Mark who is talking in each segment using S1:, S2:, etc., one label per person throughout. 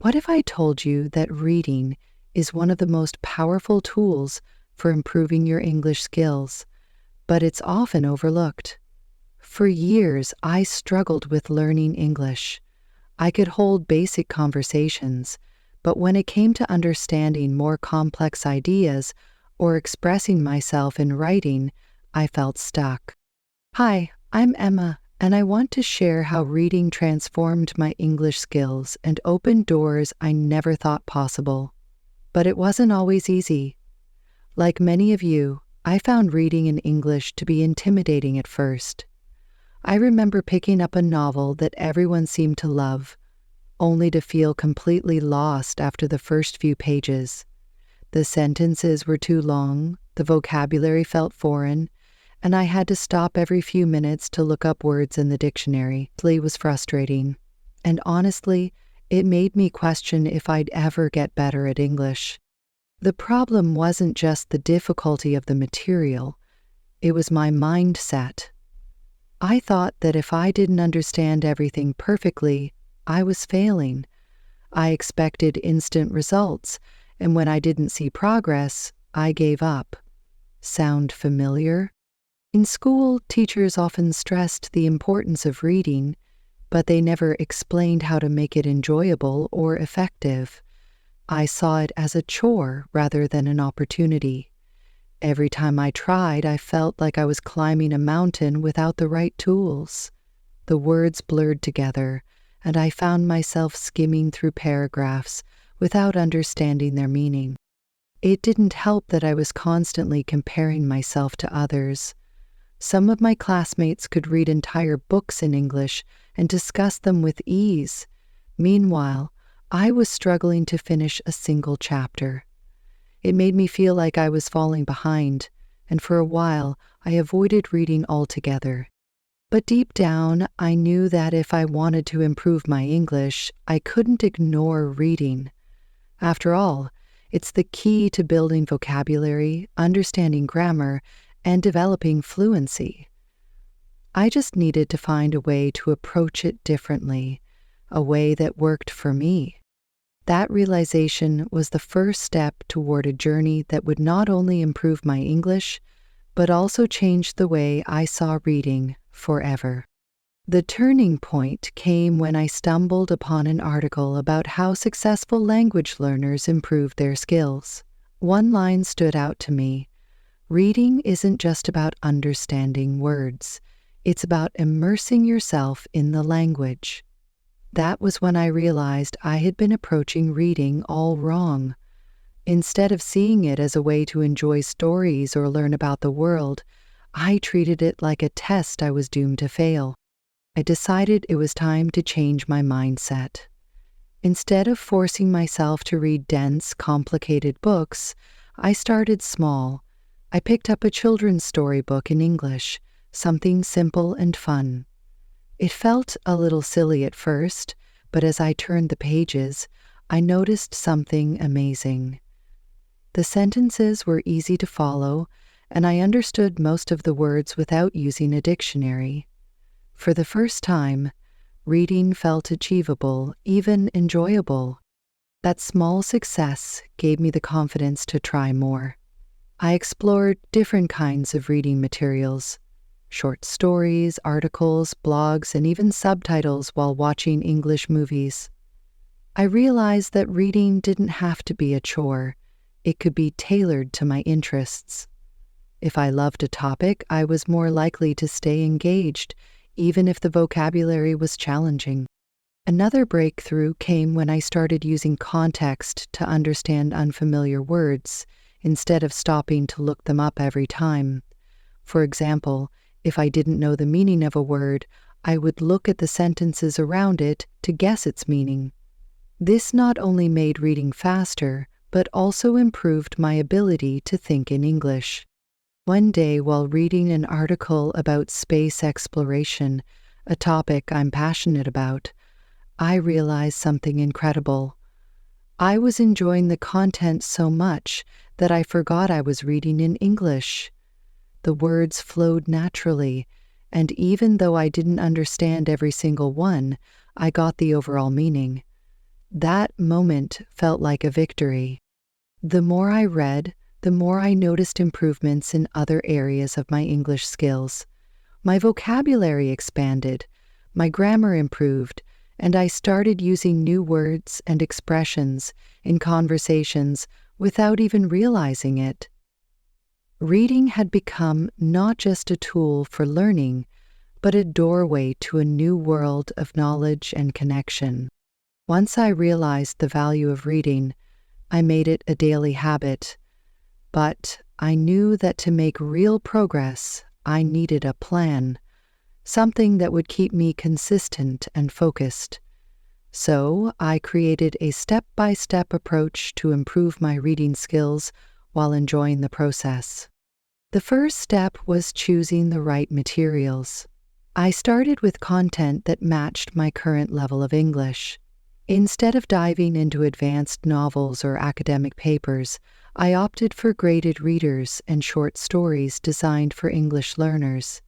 S1: What if I told you that reading is one of the most powerful tools for improving your English skills, but it's often overlooked? For years, I struggled with learning English. I could hold basic conversations, but when it came to understanding more complex ideas or expressing myself in writing, I felt stuck. Hi, I'm Emma, and I want to share how reading transformed my English skills and opened doors I never thought possible. But it wasn't always easy. Like many of you, I found reading in English to be intimidating at first. I remember picking up a novel that everyone seemed to love, only to feel completely lost after the first few pages. The sentences were too long, the vocabulary felt foreign, and I had to stop every few minutes to look up words in the dictionary. It was frustrating, and honestly, it made me question if I'd ever get better at English. The problem wasn't just the difficulty of the material, it was my mindset. I thought that if I didn't understand everything perfectly, I was failing. I expected instant results, and when I didn't see progress, I gave up. Sound familiar? In school, teachers often stressed the importance of reading, but they never explained how to make it enjoyable or effective. I saw it as a chore rather than an opportunity. Every time I tried, I felt like I was climbing a mountain without the right tools. The words blurred together, and I found myself skimming through paragraphs without understanding their meaning. It didn't help that I was constantly comparing myself to others. Some of my classmates could read entire books in English and discuss them with ease. Meanwhile, I was struggling to finish a single chapter. It made me feel like I was falling behind, and for a while, I avoided reading altogether. But deep down, I knew that if I wanted to improve my English, I couldn't ignore reading. After all, it's the key to building vocabulary, understanding grammar, and developing fluency. I just needed to find a way to approach it differently, a way that worked for me. That realization was the first step toward a journey that would not only improve my English, but also change the way I saw reading forever. The turning point came when I stumbled upon an article about how successful language learners improve their skills. One line stood out to me. Reading isn't just about understanding words. It's about immersing yourself in the language. That was when I realized I had been approaching reading all wrong. Instead of seeing it as a way to enjoy stories or learn about the world, I treated it like a test I was doomed to fail. I decided it was time to change my mindset. Instead of forcing myself to read dense, complicated books, I started small. I picked up a children's storybook in English, something simple and fun. It felt a little silly at first, but as I turned the pages, I noticed something amazing. The sentences were easy to follow, and I understood most of the words without using a dictionary. For the first time, reading felt achievable, even enjoyable. That small success gave me the confidence to try more. I explored different kinds of reading materials. Short stories, articles, blogs, and even subtitles while watching English movies. I realized that reading didn't have to be a chore. It could be tailored to my interests. If I loved a topic, I was more likely to stay engaged, even if the vocabulary was challenging. Another breakthrough came when I started using context to understand unfamiliar words, instead of stopping to look them up every time. For example, if I didn't know the meaning of a word, I would look at the sentences around it to guess its meaning. This not only made reading faster, but also improved my ability to think in English. One day, while reading an article about space exploration, a topic I'm passionate about, I realized something incredible. I was enjoying the content so much that I forgot I was reading in English. The words flowed naturally, and even though I didn't understand every single one, I got the overall meaning. That moment felt like a victory. The more I read, the more I noticed improvements in other areas of my English skills. My vocabulary expanded, my grammar improved, and I started using new words and expressions in conversations without even realizing it. Reading had become not just a tool for learning, but a doorway to a new world of knowledge and connection. Once I realized the value of reading, I made it a daily habit. But I knew that to make real progress, I needed a plan, something that would keep me consistent and focused. So I created a step-by-step approach to improve my reading skills while enjoying the process. The first step was choosing the right materials. I started with content that matched my current level of English. Instead of diving into advanced novels or academic papers, I opted for graded readers and short stories designed for English learners.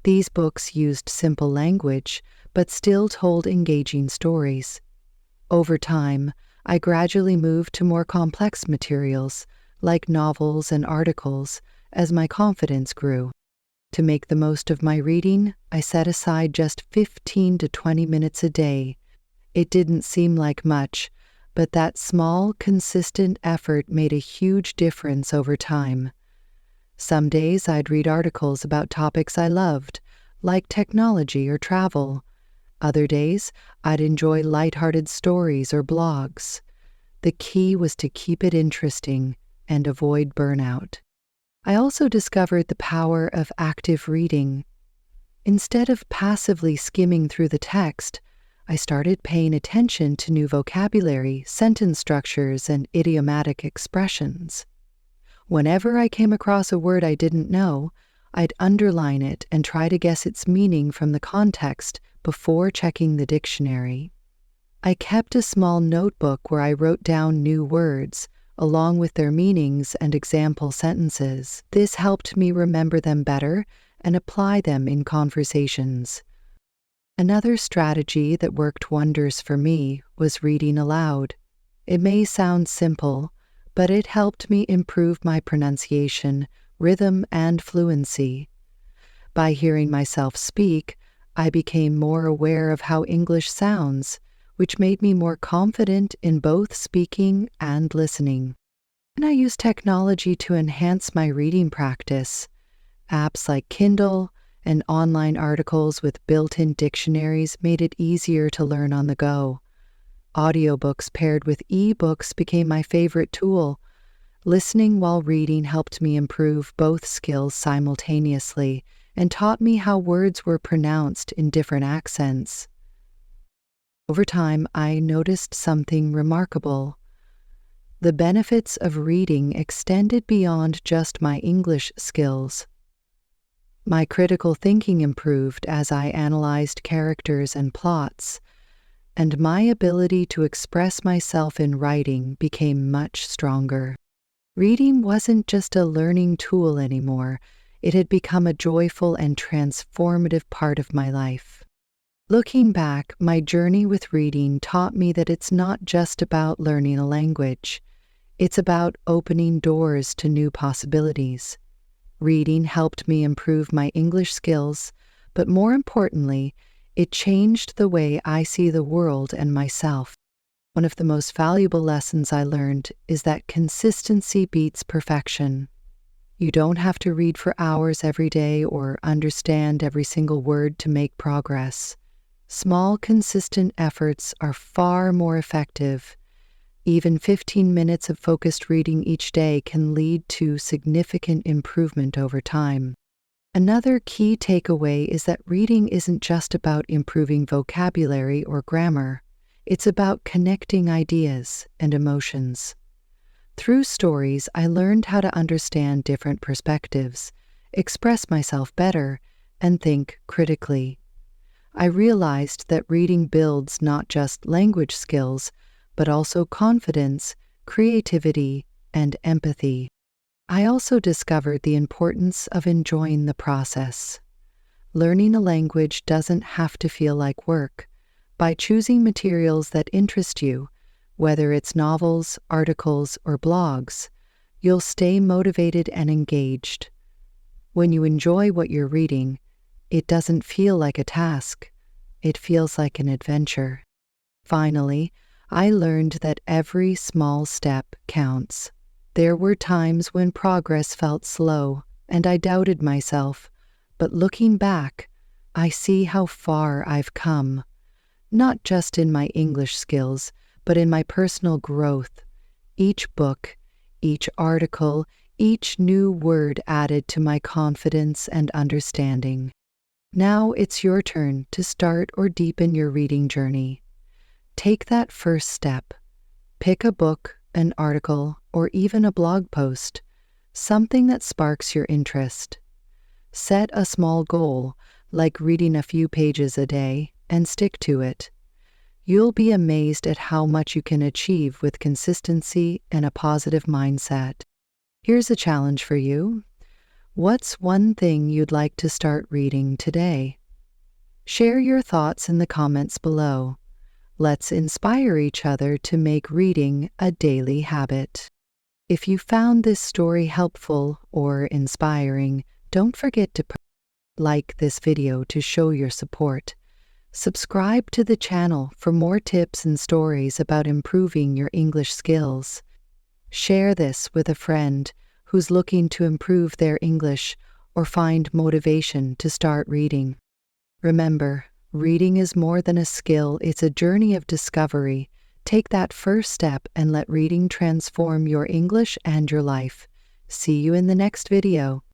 S1: These books used simple language, but still told engaging stories. Over time, I gradually moved to more complex materials, like novels and articles, as my confidence grew. To make the most of my reading, I set aside just 15 to 20 minutes a day. It didn't seem like much, but that small, consistent effort made a huge difference over time. Some days I'd read articles about topics I loved, like technology or travel. Other days, I'd enjoy lighthearted stories or blogs. The key was to keep it interesting and avoid burnout. I also discovered the power of active reading. Instead of passively skimming through the text, I started paying attention to new vocabulary, sentence structures, and idiomatic expressions. Whenever I came across a word I didn't know, I'd underline it and try to guess its meaning from the context before checking the dictionary. I kept a small notebook where I wrote down new words, along with their meanings and example sentences. This helped me remember them better and apply them in conversations. Another strategy that worked wonders for me was reading aloud. It may sound simple, but it helped me improve my pronunciation, rhythm, and fluency. By hearing myself speak, I became more aware of how English sounds, which made me more confident in both speaking and listening. And I used technology to enhance my reading practice. Apps like Kindle and online articles with built-in dictionaries made it easier to learn on the go. Audiobooks paired with e-books became my favorite tool. Listening while reading helped me improve both skills simultaneously and taught me how words were pronounced in different accents. Over time, I noticed something remarkable. The benefits of reading extended beyond just my English skills. My critical thinking improved as I analyzed characters and plots, and my ability to express myself in writing became much stronger. Reading wasn't just a learning tool anymore, it had become a joyful and transformative part of my life. Looking back, my journey with reading taught me that it's not just about learning a language. It's about opening doors to new possibilities. Reading helped me improve my English skills, but more importantly, it changed the way I see the world and myself. One of the most valuable lessons I learned is that consistency beats perfection. You don't have to read for hours every day or understand every single word to make progress. Small, consistent efforts are far more effective. Even 15 minutes of focused reading each day can lead to significant improvement over time. Another key takeaway is that reading isn't just about improving vocabulary or grammar. It's about connecting ideas and emotions. Through stories, I learned how to understand different perspectives, express myself better, and think critically. I realized that reading builds not just language skills, but also confidence, creativity, and empathy. I also discovered the importance of enjoying the process. Learning a language doesn't have to feel like work. By choosing materials that interest you, Whether it's novels, articles, or blogs, you'll stay motivated and engaged. When you enjoy what you're reading, it doesn't feel like a task. It feels like an adventure. Finally, I learned that every small step counts. There were times when progress felt slow, and I doubted myself, but looking back, I see how far I've come. Not just in my English skills, but in my personal growth. Each book, each article, each new word added to my confidence and understanding. Now it's your turn to start or deepen your reading journey. Take that first step. Pick a book, an article, or even a blog post, something that sparks your interest. Set a small goal, like reading a few pages a day, and stick to it. You'll be amazed at how much you can achieve with consistency and a positive mindset. Here's a challenge for you. What's one thing you'd like to start reading today? Share your thoughts in the comments below. Let's inspire each other to make reading a daily habit. If you found this story helpful or inspiring, don't forget to like this video to show your support. Subscribe to the channel for more tips and stories about improving your English skills. Share this with a friend who's looking to improve their English or find motivation to start reading. Remember, reading is more than a skill, it's a journey of discovery. Take that first step and let reading transform your English and your life. See you in the next video.